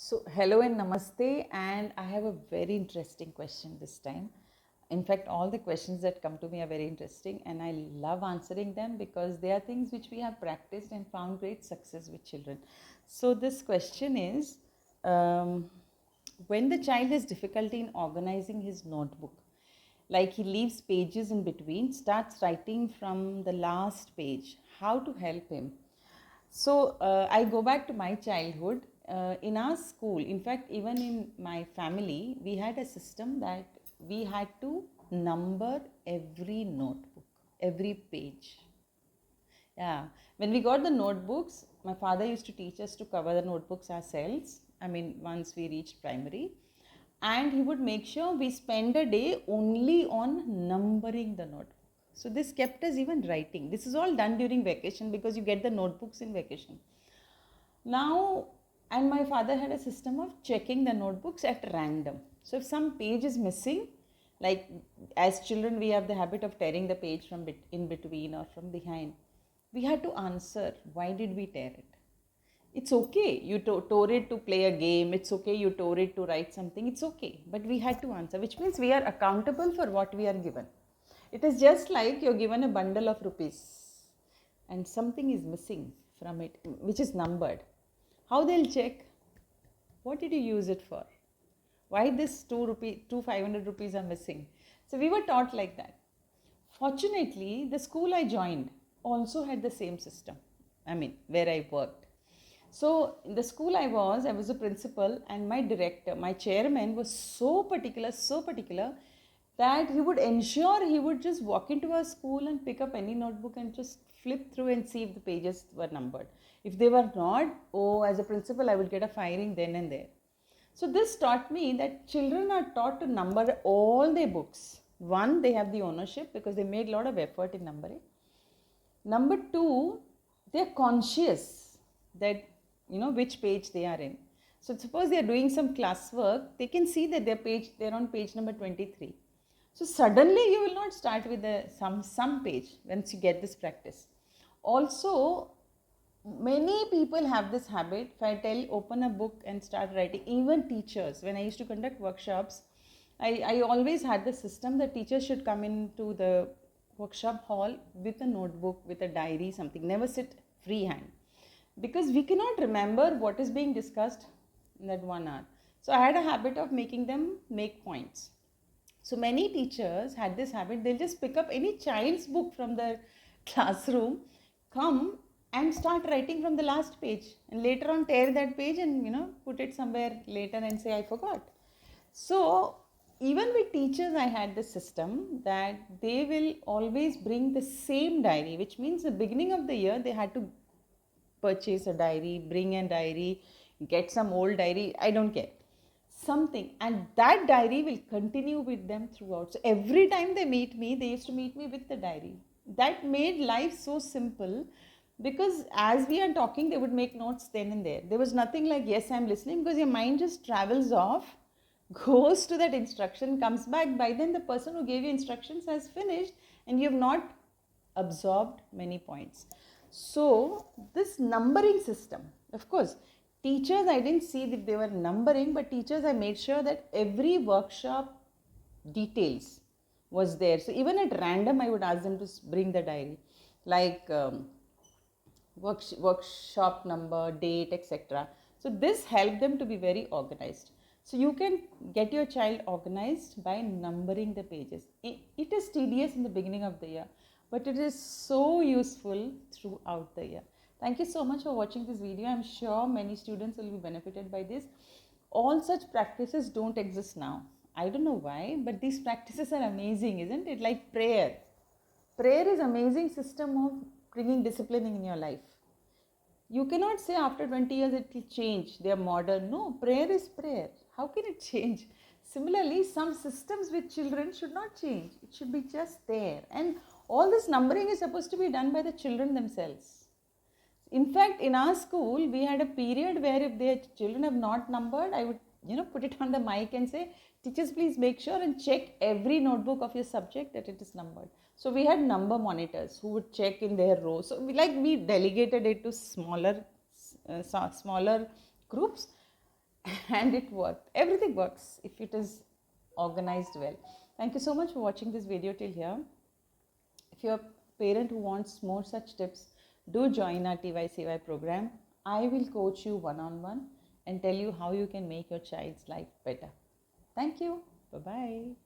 So, hello and namaste, and I have a very interesting question this time. In fact, all the questions that come to me are very interesting, and I love answering them because they are things which we have practiced and found great success with children. So, this question is when the child has difficulty in organizing his notebook, like he leaves pages in between, starts writing from the last page, how to help him? So I go back to my childhood. In our school, in fact, even in my family, we had a system that we had to number every notebook, every page. Yeah, when we got the notebooks, my father used to teach us to cover the notebooks ourselves. I mean, once we reached primary, and he would make sure we spend a day only on numbering the notebook. So this kept us even writing. This is all done during vacation because you get the notebooks in vacation. Now, and my father had a system of checking the notebooks at random. So if some page is missing, like as children we have the habit of tearing the page from in between or from behind, we had to answer, why did we tear it? It's okay, you tore it to play a game, it's okay, you tore it to write something, it's okay. But we had to answer, which means we are accountable for what we are given. It is just like you're given a bundle of rupees and something is missing from it, which is numbered. How they'll check? What did you use it for? Why this 2 500 rupees are missing? So we were taught like that. Fortunately, the school I joined also had the same system. I mean, where I worked. So in the school I was a principal, and my director, my chairman was so particular that he would ensure he would just walk into our school and pick up any notebook and just flip through and see if the pages were numbered. If they were not, as a principal, I would get a firing then and there. So this taught me that children are taught to number all their books. One, they have the ownership because they made a lot of effort in numbering. Number two, they're conscious that which page they are in. So suppose they are doing some classwork, they can see that they're on page number 23. So suddenly you will not start with some page once you get this practice. Also, many people have this habit. If I tell, open a book and start writing, even teachers, when I used to conduct workshops, I always had the system that teachers should come into the workshop hall with a notebook, with a diary, something, never sit freehand. Because we cannot remember what is being discussed in that 1 hour. So I had a habit of making them make points. So many teachers had this habit, they'll just pick up any child's book from their classroom, come and start writing from the last page, and later on tear that page and put it somewhere later and say, I forgot. So even with teachers, I had this system that they will always bring the same diary, which means the beginning of the year they had to purchase a diary, bring a diary, get some old diary, I don't care, something, and that diary will continue with them throughout. So every time they meet me, they used to meet me with the diary. That made life so simple, because as we are talking, they would make notes then and there. There was nothing like, yes, I'm listening, because your mind just travels off, goes to that instruction, comes back. By then the person who gave you instructions has finished and you have not absorbed many points. So this numbering system, of course, teachers, I didn't see if they were numbering, but teachers, I made sure that every workshop details was there. So even at random, I would ask them to bring the diary, like workshop number, date, etc. So this helped them to be very organized. So you can get your child organized by numbering the pages. It is tedious in the beginning of the year, but it is so useful throughout the year. Thank you so much for watching this video. I'm sure many students will be benefited by this. All such practices don't exist now. I don't know why, but these practices are amazing, isn't it? Like prayer. Prayer is an amazing system of bringing discipline in your life. You cannot say after 20 years it will change, they are modern. No, prayer is prayer. How can it change? Similarly, some systems with children should not change. It should be just there. And all this numbering is supposed to be done by the children themselves. In fact, in our school, we had a period where if their children have not numbered, I would put it on the mic and say, teachers, please make sure and check every notebook of your subject that it is numbered. So we had number monitors who would check in their row. So we delegated it to smaller groups, and it worked. Everything works if it is organized well. Thank you so much for watching this video till here. If you're a parent who wants more such tips, do join our TYCY program. I will coach you one-on-one and tell you how you can make your child's life better. Thank you. Bye-bye.